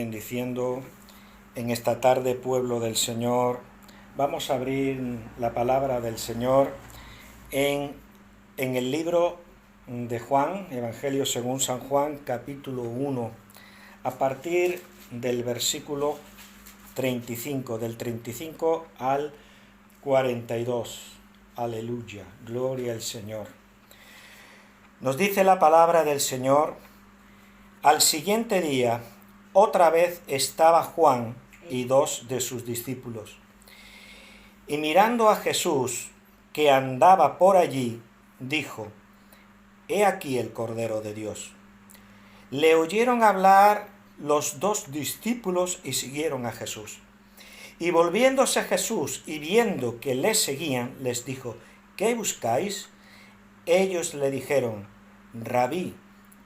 bendiciendo en esta tarde, pueblo del Señor. Vamos a abrir la palabra del Señor en el libro de Juan, Evangelio según San Juan, capítulo 1, a partir del versículo 35, del 35 al 42. Aleluya, gloria al Señor. Nos dice la palabra del Señor: al siguiente día, otra vez estaba Juan y 2 de sus discípulos. Y mirando a Jesús, que andaba por allí, dijo: He aquí el Cordero de Dios. Le oyeron hablar los 2 discípulos y siguieron a Jesús. Y volviéndose Jesús y viendo que le seguían, les dijo: ¿Qué buscáis? Ellos le dijeron: Rabí,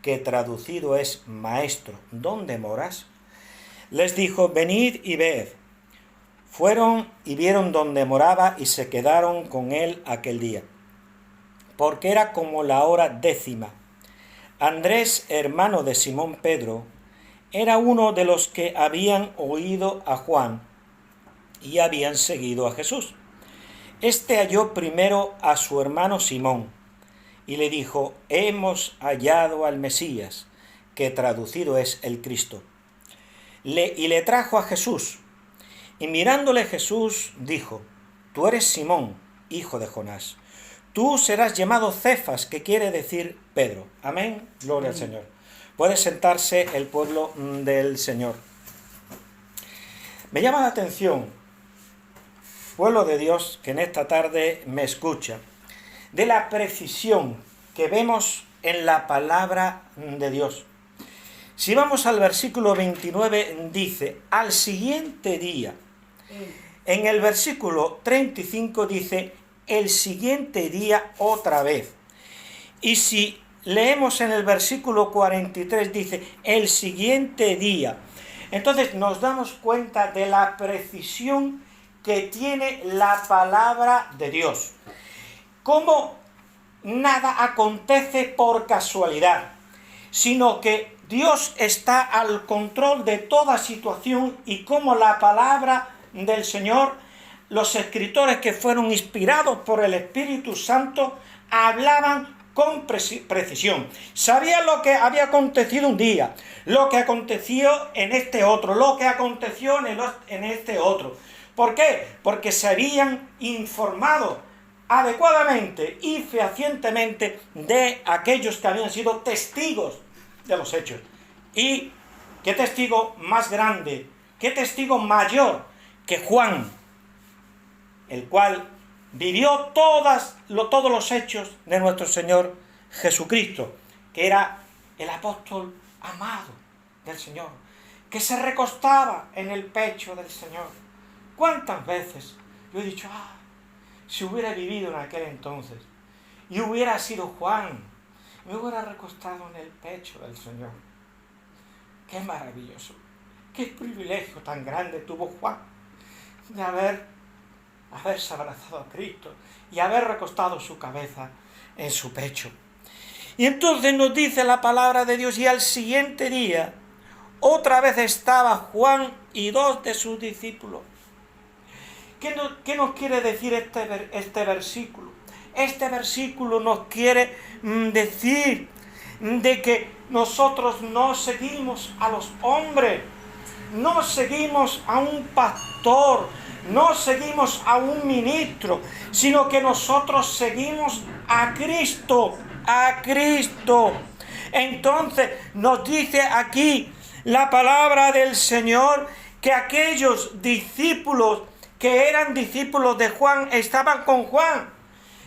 que traducido es maestro, ¿dónde moras? Les dijo: venid y ved. Fueron y vieron dónde moraba y se quedaron con él aquel día, porque era como la hora 10. Andrés, hermano de Simón Pedro, era uno de los que habían oído a Juan y habían seguido a Jesús. Este halló primero a su hermano Simón y le dijo: hemos hallado al Mesías, que traducido es el Cristo. Y le trajo a Jesús. Y mirándole Jesús dijo: tú eres Simón, hijo de Jonás. Tú serás llamado Cefas, que quiere decir Pedro. Amén. Gloria al Señor. Puede sentarse el pueblo del Señor. Me llama la atención, pueblo de Dios, que en esta tarde me escucha, de la precisión que vemos en la palabra de Dios. Si vamos al versículo 29, dice: al siguiente día. En el versículo 35 dice: el siguiente día otra vez. Y si leemos en el versículo 43, dice: el siguiente día. Entonces nos damos cuenta de la precisión que tiene la palabra de Dios. Cómo nada acontece por casualidad, sino que Dios está al control de toda situación, y como la palabra del Señor, los escritores que fueron inspirados por el Espíritu Santo hablaban con precisión. Sabían lo que había acontecido un día, lo que aconteció en este otro, lo que aconteció en este otro. ¿Por qué? Porque se habían informado adecuadamente y fehacientemente de aquellos que habían sido testigos de los hechos. Y qué testigo más grande, qué testigo mayor que Juan, el cual vivió todos los hechos de nuestro Señor Jesucristo, que era el apóstol amado del Señor, que se recostaba en el pecho del Señor. ¿Cuántas veces yo he dicho: si hubiera vivido en aquel entonces y hubiera sido Juan, me hubiera recostado en el pecho del Señor? ¡Qué maravilloso! ¡Qué privilegio tan grande tuvo Juan de haberse abrazado a Cristo y haber recostado su cabeza en su pecho! Y entonces nos dice la palabra de Dios: y al siguiente día otra vez estaba Juan y 2 de sus discípulos. ¿Qué nos quiere decir este versículo? Este versículo nos quiere decir de que nosotros no seguimos a los hombres, no seguimos a un pastor, no seguimos a un ministro, sino que nosotros seguimos a Cristo, a Cristo. Entonces nos dice aquí la palabra del Señor que aquellos discípulos que eran discípulos de Juan estaban con Juan.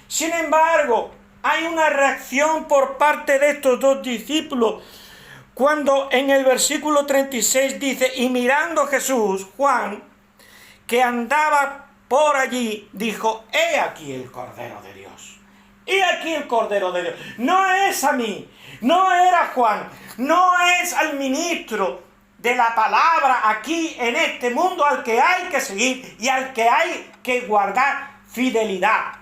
Sin embargo, hay una reacción por parte de estos 2 discípulos cuando en el versículo 36 dice: y mirando Jesús, Juan, que andaba por allí, dijo: he aquí el Cordero de Dios. He aquí el Cordero de Dios. No es a mí, no era Juan, no es al ministro de la palabra aquí en este mundo al que hay que seguir y al que hay que guardar fidelidad.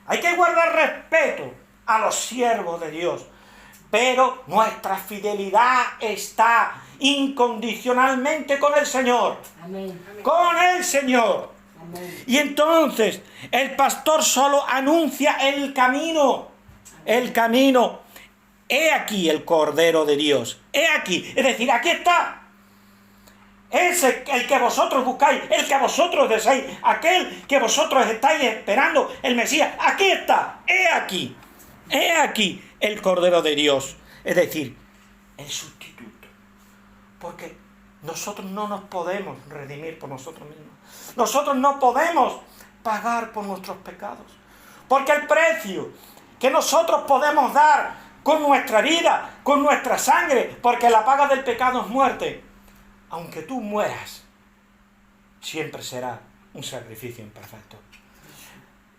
Hay que guardar respeto a los siervos de Dios, pero nuestra fidelidad está incondicionalmente con el Señor. Amén. Con el Señor. Amén. Y entonces el pastor solo anuncia el camino. El camino. He aquí el Cordero de Dios. He aquí. Es decir, aquí está. Es el que vosotros buscáis, el que vosotros deseáis, aquel que vosotros estáis esperando, el Mesías. Aquí está. He aquí el Cordero de Dios. Es decir, el sustituto. Porque nosotros no nos podemos redimir por nosotros mismos. Nosotros no podemos pagar por nuestros pecados. Porque el precio que nosotros podemos dar con nuestra vida, con nuestra sangre, porque la paga del pecado es muerte, aunque tú mueras, siempre será un sacrificio imperfecto.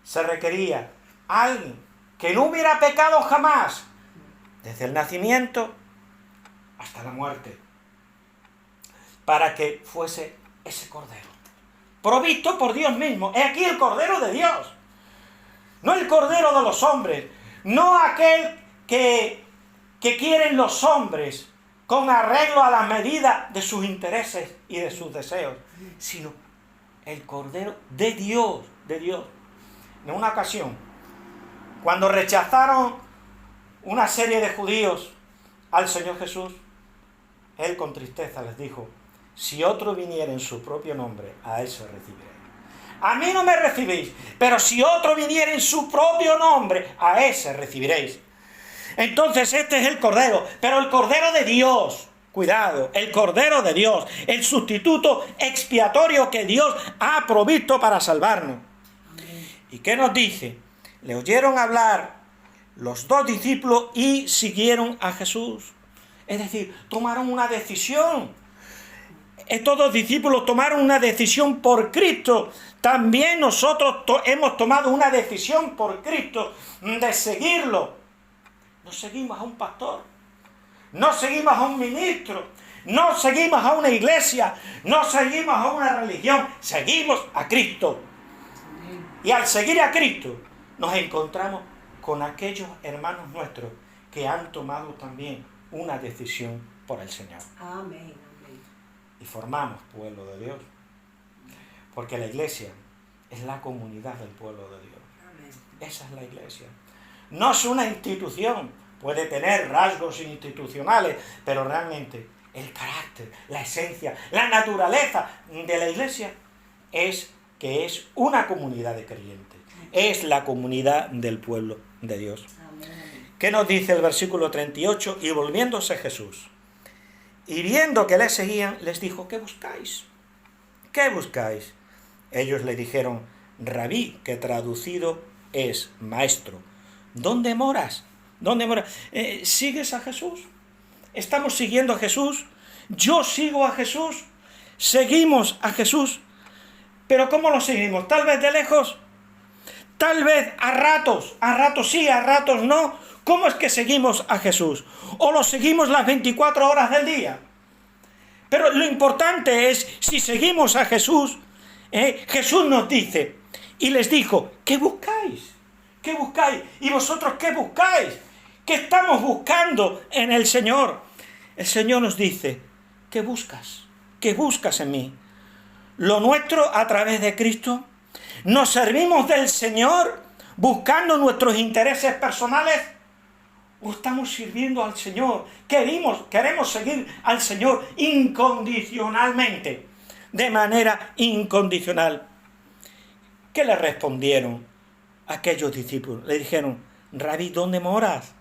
Se requería alguien que no hubiera pecado jamás, desde el nacimiento hasta la muerte, para que fuese ese Cordero, provisto por Dios mismo. He aquí el Cordero de Dios, no el Cordero de los hombres, no aquel que quieren los hombres con arreglo a la medida de sus intereses y de sus deseos, sino el Cordero de Dios, de Dios. En una ocasión, cuando rechazaron una serie de judíos al Señor Jesús, Él con tristeza les dijo: si otro viniera en su propio nombre, a Él se recibiré. A mí no me recibís, pero si otro viniera en su propio nombre, a ese recibiréis. Entonces este es el Cordero, pero el Cordero de Dios, cuidado, el Cordero de Dios, el sustituto expiatorio que Dios ha provisto para salvarnos. ¿Y qué nos dice? Le oyeron hablar los dos discípulos y siguieron a Jesús. Es decir, tomaron una decisión. Estos dos discípulos tomaron una decisión por Cristo. También nosotros hemos tomado una decisión por Cristo de seguirlo. No seguimos a un pastor, no seguimos a un ministro, no seguimos a una iglesia, no seguimos a una religión, seguimos a Cristo. Y al seguir a Cristo nos encontramos con aquellos hermanos nuestros que han tomado también una decisión por el Señor. Amén. Y formamos pueblo de Dios. Porque la iglesia es la comunidad del pueblo de Dios. Esa es la iglesia. No es una institución, puede tener rasgos institucionales, pero realmente el carácter, la esencia, la naturaleza de la iglesia es que es una comunidad de creyentes, es la comunidad del pueblo de Dios. ¿Qué nos dice el versículo 38? Y volviéndose Jesús, y viendo que le seguían, les dijo: ¿qué buscáis? ¿Qué buscáis? Ellos le dijeron: Rabí, que traducido es maestro. ¿Dónde moras? ¿Dónde moras? ¿Sigues a Jesús? ¿Estamos siguiendo a Jesús? Yo sigo a Jesús. Seguimos a Jesús. ¿Pero cómo lo seguimos? Tal vez de lejos. Tal vez a ratos sí, a ratos no. ¿Cómo es que seguimos a Jesús? ¿O lo seguimos las 24 horas del día? Pero lo importante es, si seguimos a Jesús, Jesús nos dice, y les dijo: ¿qué buscáis? ¿Qué buscáis? ¿Y vosotros qué buscáis? ¿Qué estamos buscando en el Señor? El Señor nos dice: ¿qué buscas? ¿Qué buscas en mí? ¿Lo nuestro a través de Cristo? ¿Nos servimos del Señor buscando nuestros intereses personales? ¿O estamos sirviendo al Señor? Queremos seguir al Señor incondicionalmente, de manera incondicional. ¿Qué le respondieron aquellos discípulos? Le dijeron: Rabí, ¿dónde moras?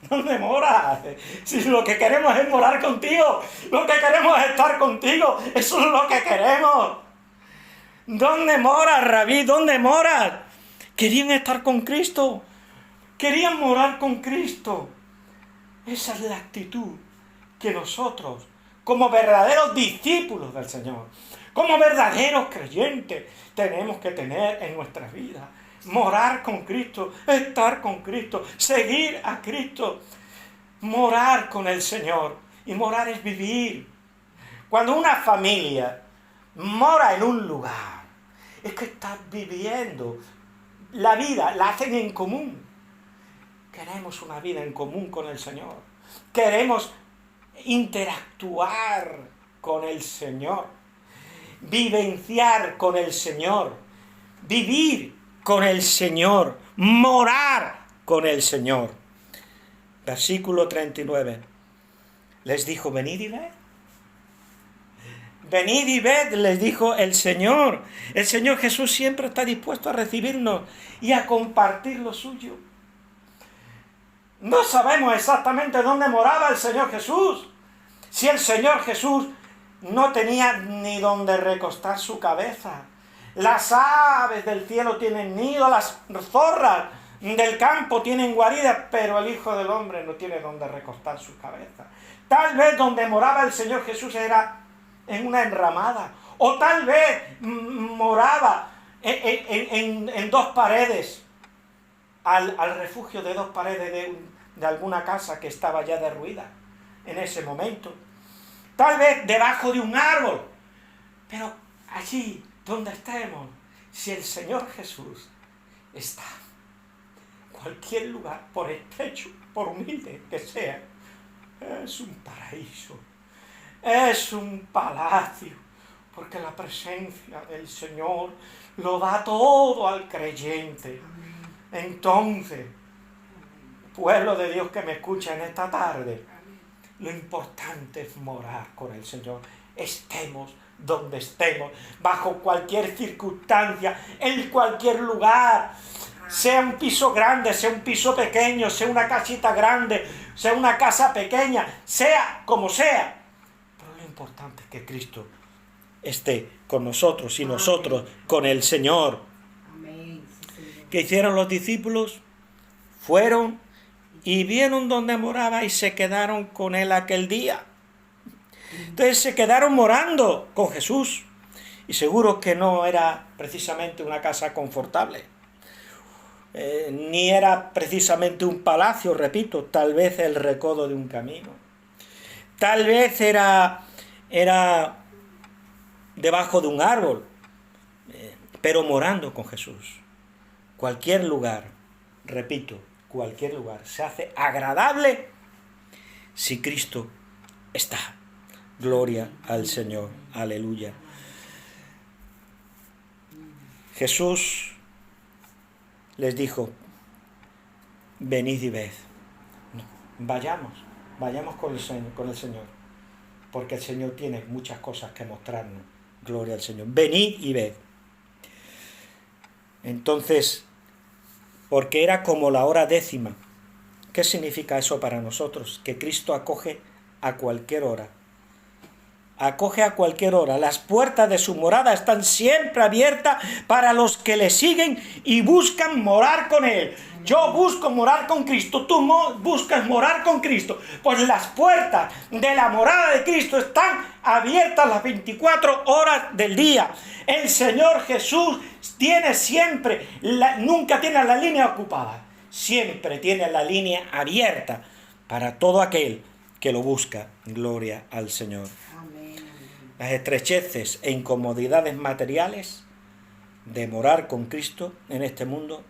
¿Dónde moras? Si lo que queremos es morar contigo, lo que queremos es estar contigo, eso es lo que queremos. ¿Dónde moras, Rabí? ¿Dónde moras? Querían estar con Cristo, querían morar con Cristo. Esa es la actitud que nosotros, como verdaderos discípulos del Señor, como verdaderos creyentes, tenemos que tener en nuestras vidas. Morar con Cristo, estar con Cristo, seguir a Cristo, morar con el Señor. Y morar es vivir. Cuando una familia mora en un lugar, es que está viviendo la vida, la hacen en común. Queremos una vida en común con el Señor. Queremos interactuar con el Señor, vivenciar con el Señor, vivir con el Señor, morar con el Señor. Versículo 39. Les dijo, venid y ved. Venid y ved, les dijo el Señor. El Señor Jesús siempre está dispuesto a recibirnos y a compartir lo suyo. No sabemos exactamente dónde moraba el Señor Jesús. Si el Señor Jesús no tenía ni donde recostar su cabeza. Las aves del cielo tienen nido, las zorras del campo tienen guarida, pero el Hijo del Hombre no tiene donde recostar su cabeza. Tal vez donde moraba el Señor Jesús era en una enramada, o tal vez moraba en dos paredes, al refugio de dos paredes de alguna casa que estaba ya derruida en ese momento. Tal vez debajo de un árbol, pero allí donde estemos, si el Señor Jesús está, cualquier lugar, por estrecho, por humilde que sea, es un paraíso, es un palacio, porque la presencia del Señor lo da todo al creyente. Entonces, pueblo de Dios que me escucha en esta tarde, lo importante es morar con el Señor. Estemos donde estemos, bajo cualquier circunstancia, en cualquier lugar, sea un piso grande, sea un piso pequeño, sea una casita grande, sea una casa pequeña, sea como sea. Pero lo importante es que Cristo esté con nosotros y nosotros con el Señor. Amén. ¿Qué hicieron los discípulos? Fueron y vieron dónde moraba y se quedaron con él aquel día. Entonces se quedaron morando con Jesús. Y seguro que no era precisamente una casa confortable. Ni era precisamente un palacio, repito, tal vez el recodo de un camino. Tal vez era debajo de un árbol, pero morando con Jesús. Cualquier lugar, repito, cualquier lugar se hace agradable si Cristo está. Gloria al Señor, aleluya. Jesús les dijo, venid y ved. Vayamos con el Señor, porque el Señor tiene muchas cosas que mostrarnos. Gloria al Señor. Venid y ved. Entonces, porque era como la hora 10. ¿Qué significa eso para nosotros? Que Cristo acoge a cualquier hora. Acoge a cualquier hora. Las puertas de su morada están siempre abiertas para los que le siguen y buscan morar con Él. Yo busco morar con Cristo, tú buscas morar con Cristo. Pues las puertas de la morada de Cristo están abiertas las 24 horas del día. El Señor Jesús tiene siempre, nunca tiene la línea ocupada. Siempre tiene la línea abierta para todo aquel que lo busca. Gloria al Señor. Las estrecheces e incomodidades materiales de morar con Cristo en este mundo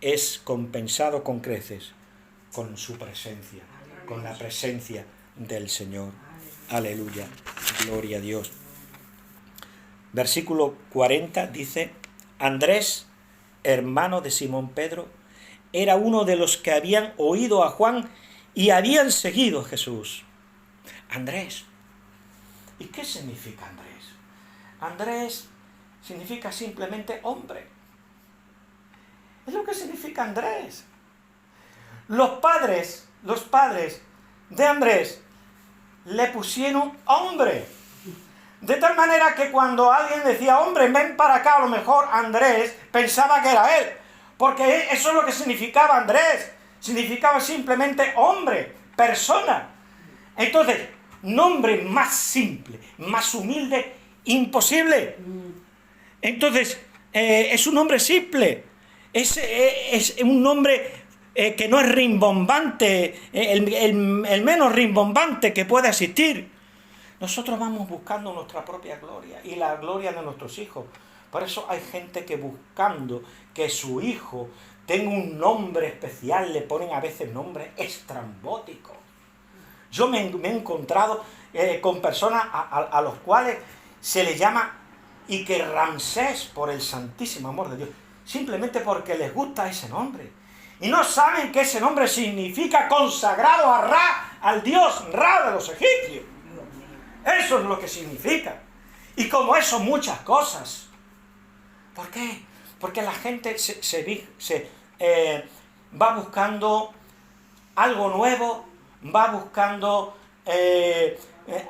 es compensado con creces con su presencia, con la presencia del Señor. Aleluya, gloria a Dios. Versículo 40 dice, Andrés, hermano de Simón Pedro, era uno de los que habían oído a Juan y habían seguido a Jesús. Andrés. ¿Y qué significa Andrés? Andrés significa simplemente hombre. Es lo que significa Andrés. Los padres de Andrés le pusieron hombre. De tal manera que cuando alguien decía, hombre, ven para acá, a lo mejor Andrés pensaba que era él. Porque eso es lo que significaba Andrés. Significaba simplemente hombre, persona. Entonces, nombre más simple, más humilde, imposible. Entonces, es un nombre simple. Es un nombre que no es rimbombante, el menos rimbombante que pueda existir. Nosotros vamos buscando nuestra propia gloria y la gloria de nuestros hijos. Por eso hay gente que buscando que su hijo tenga un nombre especial, le ponen a veces nombres estrambóticos. Yo me he encontrado con personas a los cuales se les llama Iker Ramsés por el santísimo amor de Dios, simplemente porque les gusta ese nombre. Y no saben que ese nombre significa consagrado a Ra, al dios Ra de los egipcios. Eso es lo que significa. Y como eso, muchas cosas. ¿Por qué? Porque la gente va buscando algo nuevo, va buscando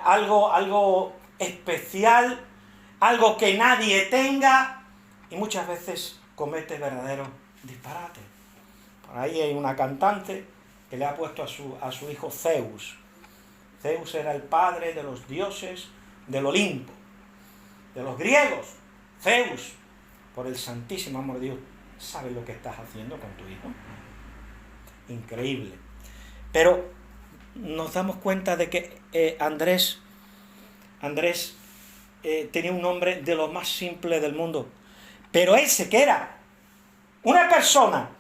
algo especial, algo que nadie tenga, y muchas veces comete verdaderos disparates. Por ahí hay una cantante que le ha puesto a su hijo Zeus. Zeus era el padre de los dioses del Olimpo, de los griegos. Zeus, por el santísimo amor de Dios, ¿sabes lo que estás haciendo con tu hijo? Increíble. Pero nos damos cuenta de que Andrés tenía un nombre de lo más simple del mundo. Pero ese que era una persona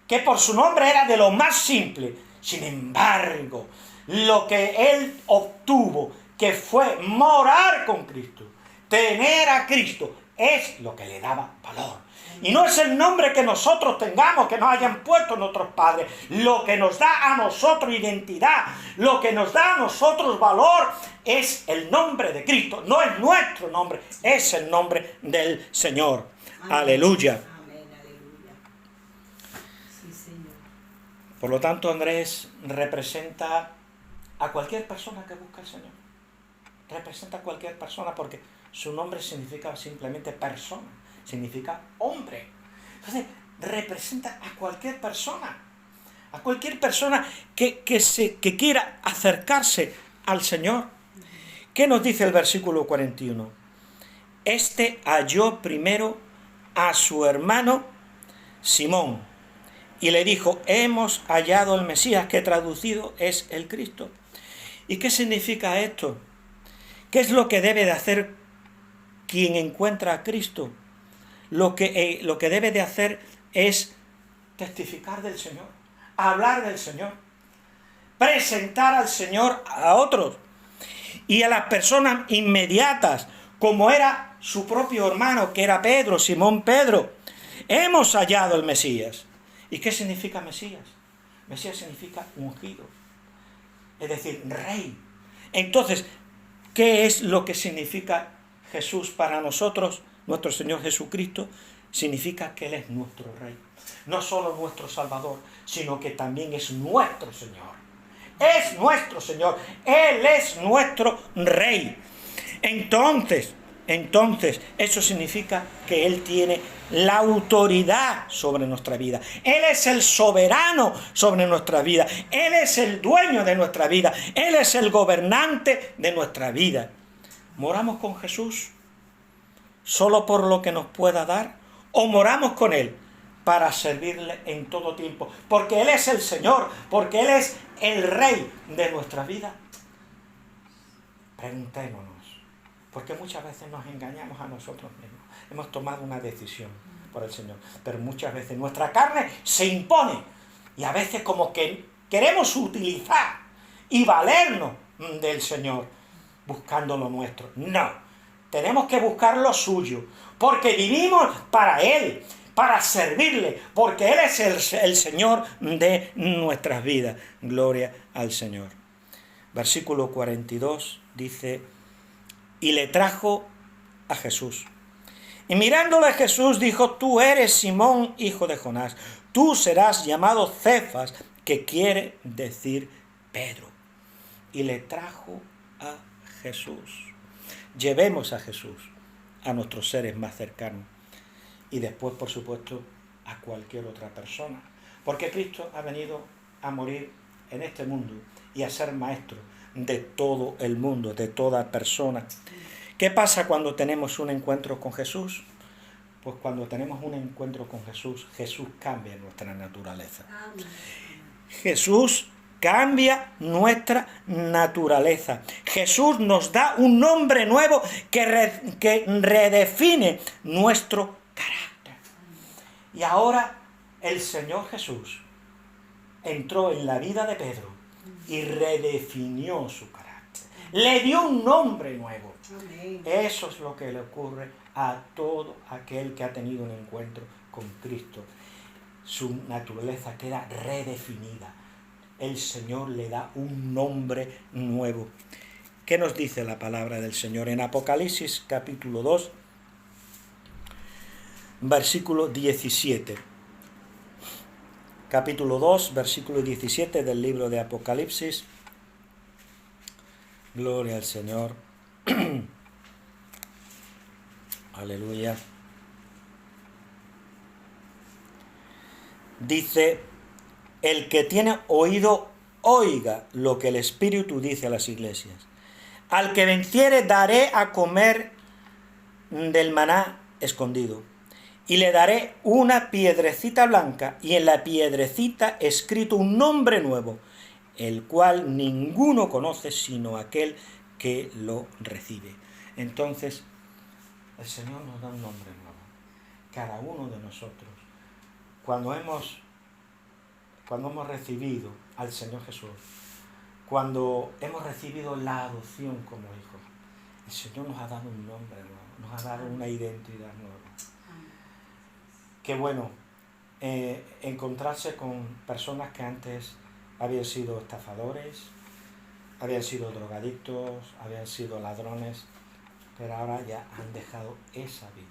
que por su nombre era de lo más simple, sin embargo, lo que él obtuvo, que fue morar con Cristo, tener a Cristo, es lo que le daba valor. Y no es el nombre que nosotros tengamos, que nos hayan puesto nuestros padres. Lo que nos da a nosotros identidad, lo que nos da a nosotros valor, es el nombre de Cristo. No es nuestro nombre, es el nombre del Señor. Amén. Aleluya. Amén, aleluya. Sí, Señor. Por lo tanto, Andrés representa a cualquier persona que busca al Señor. Representa a cualquier persona porque su nombre significa simplemente persona. Significa hombre. Entonces, representa a cualquier persona que quiera acercarse al Señor. ¿Qué nos dice el versículo 41? Este halló primero a su hermano Simón y le dijo: hemos hallado el Mesías, que traducido es el Cristo. ¿Y qué significa esto? ¿Qué es lo que debe de hacer quien encuentra a Cristo? Lo que debe de hacer es testificar del Señor, hablar del Señor, presentar al Señor a otros y a las personas inmediatas, como era su propio hermano, que era Pedro, Simón Pedro. Hemos hallado el Mesías. ¿Y qué significa Mesías? Mesías significa ungido, es decir, rey. Entonces, ¿qué es lo que significa Jesús para nosotros? Nuestro Señor Jesucristo significa que Él es nuestro Rey. No solo nuestro Salvador, sino que también es nuestro Señor. Es nuestro Señor. Él es nuestro Rey. Entonces, eso significa que Él tiene la autoridad sobre nuestra vida. Él es el soberano sobre nuestra vida. Él es el dueño de nuestra vida. Él es el gobernante de nuestra vida. ¿Moramos con Jesús solo por lo que nos pueda dar? ¿O moramos con Él para servirle en todo tiempo? Porque Él es el Señor, porque Él es el Rey de nuestra vida. Preguntémonos, porque muchas veces nos engañamos a nosotros mismos. Hemos tomado una decisión por el Señor, pero muchas veces nuestra carne se impone y a veces como que queremos utilizar y valernos del Señor buscando lo nuestro. No, tenemos que buscar lo suyo, porque vivimos para Él, para servirle, porque Él es el Señor de nuestras vidas. Gloria al Señor. Versículo 42 dice: y le trajo a Jesús. Y mirándole Jesús dijo: tú eres Simón, hijo de Jonás, tú serás llamado Cefas, que quiere decir Pedro. Y le trajo a Jesús. Llevemos a Jesús a nuestros seres más cercanos y después, por supuesto, a cualquier otra persona, porque Cristo ha venido a morir en este mundo y a ser maestro de todo el mundo, de toda persona. ¿Qué pasa cuando tenemos un encuentro con Jesús? Pues cuando tenemos un encuentro con Jesús, Jesús cambia nuestra naturaleza. Jesús cambia nuestra naturaleza. Jesús nos da un nombre nuevo que redefine nuestro carácter. Y ahora el Señor Jesús entró en la vida de Pedro y redefinió su carácter. Le dio un nombre nuevo. Amén. Eso es lo que le ocurre a todo aquel que ha tenido un encuentro con Cristo. Su naturaleza queda redefinida. El Señor le da un nombre nuevo. ¿Qué nos dice la palabra del Señor? En Apocalipsis capítulo 2, versículo 17. Capítulo 2, versículo 17 del libro de Apocalipsis. Gloria al Señor. Aleluya. Dice, el que tiene oído, oiga lo que el Espíritu dice a las iglesias. Al que venciere daré a comer del maná escondido, y le daré una piedrecita blanca, y en la piedrecita escrito un nombre nuevo, el cual ninguno conoce sino aquel que lo recibe. Entonces, el Señor nos da un nombre nuevo. Cada uno de nosotros, cuando hemos recibido al Señor Jesús, cuando hemos recibido la adopción como hijos, el Señor nos ha dado un nombre nuevo, nos ha dado una identidad nueva. Qué bueno encontrarse con personas que antes habían sido estafadores, habían sido drogadictos, habían sido ladrones, pero ahora ya han dejado esa vida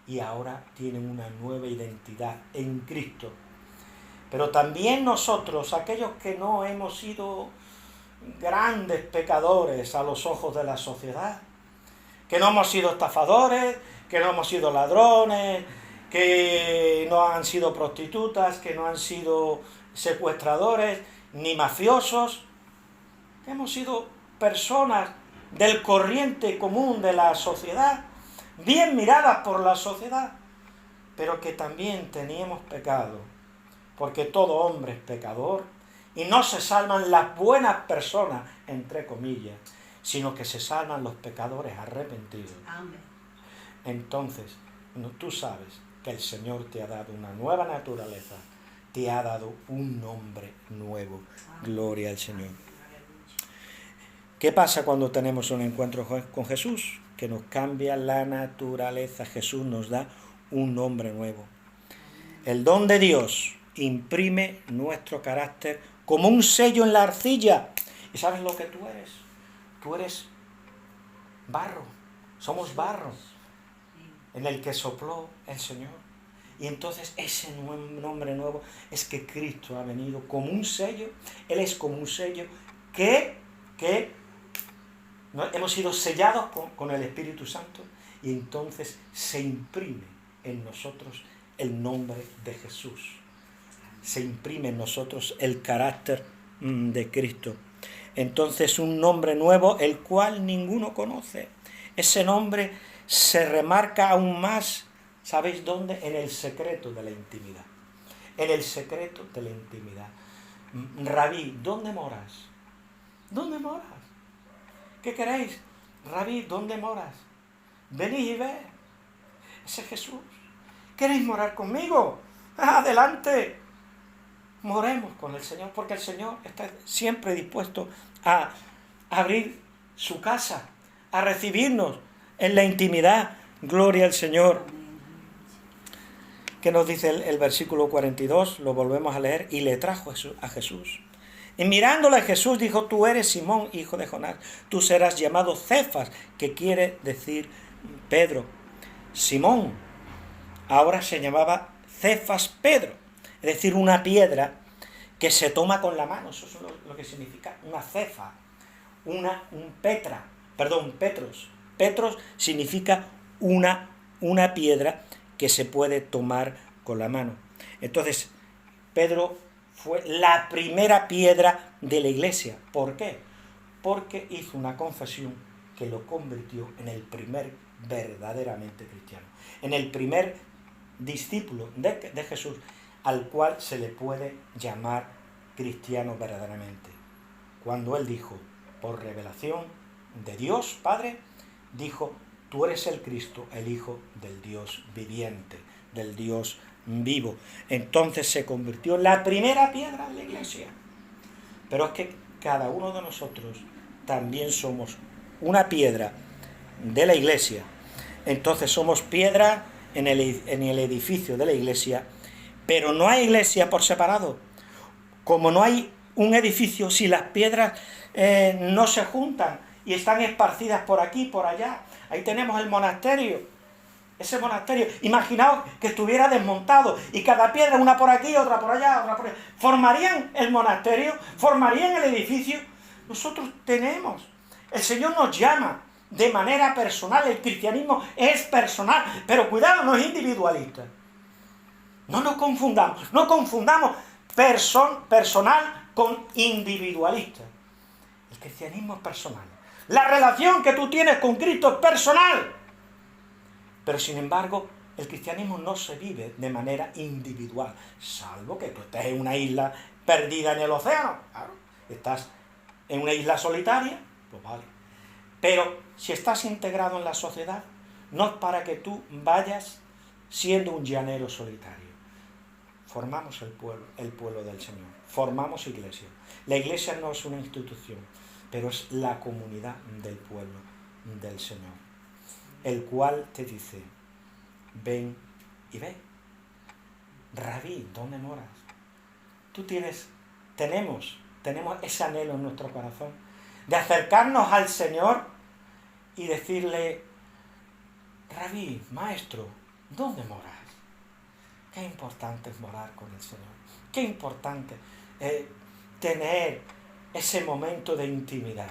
y ahora tienen una nueva identidad en Cristo. Pero también nosotros, aquellos que no hemos sido grandes pecadores a los ojos de la sociedad, que no hemos sido estafadores, que no hemos sido ladrones, que no han sido prostitutas, que no han sido secuestradores, ni mafiosos, que hemos sido personas del corriente común de la sociedad, bien miradas por la sociedad, pero que también teníamos pecado, porque todo hombre es pecador, y no se salvan las buenas personas, entre comillas, sino que se salvan los pecadores arrepentidos. Amén. Entonces, tú sabes que el Señor te ha dado una nueva naturaleza, te ha dado un nombre nuevo. Gloria al Señor. ¿Qué pasa cuando tenemos un encuentro con Jesús? Que nos cambia la naturaleza. Jesús nos da un nombre nuevo. El don de Dios imprime nuestro carácter como un sello en la arcilla. ¿Y sabes lo que tú eres? Tú eres barro. Somos barro en el que sopló el Señor. Y entonces ese nombre nuevo es que Cristo ha venido como un sello. Él es como un sello que hemos sido sellados con el Espíritu Santo, y entonces se imprime en nosotros el nombre de Jesús. Se imprime en nosotros el carácter de Cristo. Entonces un nombre nuevo, el cual ninguno conoce. Ese nombre se remarca aún más, ¿sabéis dónde? En el secreto de la intimidad. En el secreto de la intimidad. Rabí, ¿dónde moras? ¿Dónde moras? ¿Qué queréis? Rabí, ¿dónde moras? Venid y ved. Ese es Jesús. ¿Queréis morar conmigo? ¡Adelante! Moremos con el Señor, porque el Señor está siempre dispuesto a abrir su casa, a recibirnos en la intimidad. Gloria al Señor. ¿Qué nos dice el versículo 42? Lo volvemos a leer. Y le trajo a Jesús. Y mirándole a Jesús dijo: tú eres Simón, hijo de Jonás, tú serás llamado Cefas, que quiere decir Pedro. Simón ahora se llamaba Cefas Pedro, es decir, una piedra que se toma con la mano. Eso es lo que significa una cefa, Petros. Petros significa una piedra que se puede tomar con la mano. Entonces, Pedro fue la primera piedra de la iglesia. ¿Por qué? Porque hizo una confesión que lo convirtió en el primer verdaderamente cristiano, en el primer discípulo de Jesús, al cual se le puede llamar cristiano verdaderamente. Cuando él dijo, por revelación de Dios Padre, dijo: tú eres el Cristo, el Hijo del Dios viviente, del Dios vivo. Entonces se convirtió en la primera piedra de la iglesia. Pero es que cada uno de nosotros también somos una piedra de la iglesia. Entonces somos piedra en el edificio de la iglesia, pero no hay iglesia por separado. Como no hay un edificio, si las piedras no se juntan y están esparcidas por aquí, por allá. Ahí tenemos el monasterio. Ese monasterio, imaginaos que estuviera desmontado y cada piedra, una por aquí, otra por allá, otra por allá. ¿Formarían el monasterio? ¿Formarían el edificio? Nosotros tenemos. El Señor nos llama de manera personal. El cristianismo es personal, pero cuidado, no es individualista. No nos confundamos. No confundamos personal con individualista. El cristianismo es personal. La relación que tú tienes con Cristo es personal. Pero sin embargo, el cristianismo no se vive de manera individual, salvo que tú estés en una isla perdida en el océano. Claro, estás en una isla solitaria, pues vale. Pero si estás integrado en la sociedad, no es para que tú vayas siendo un llanero solitario. Formamos el pueblo del Señor, formamos iglesia. La iglesia no es una institución, pero es la comunidad del pueblo del Señor, el cual te dice, ven y ve. Rabí, ¿dónde moras? Tenemos ese anhelo en nuestro corazón de acercarnos al Señor y decirle, Rabí, maestro, ¿dónde moras? Qué importante es morar con el Señor. Qué importante tener ese momento de intimidad.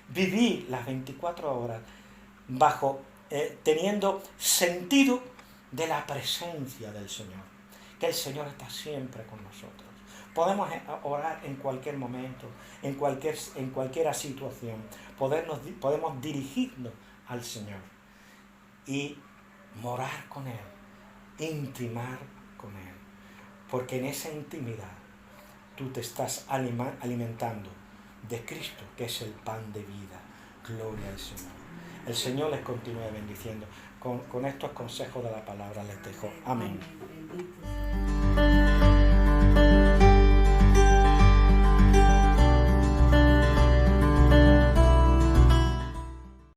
Vivir las 24 horas teniendo sentido de la presencia del Señor. Que el Señor está siempre con nosotros. Podemos orar en cualquier momento, en cualquier situación. Podemos dirigirnos al Señor y morar con Él, intimar con Él. Porque en esa intimidad tú te estás alimentando de Cristo, que es el pan de vida. Gloria al Señor. El Señor les continúe bendiciendo. Con estos consejos de la palabra les dejo. Amén.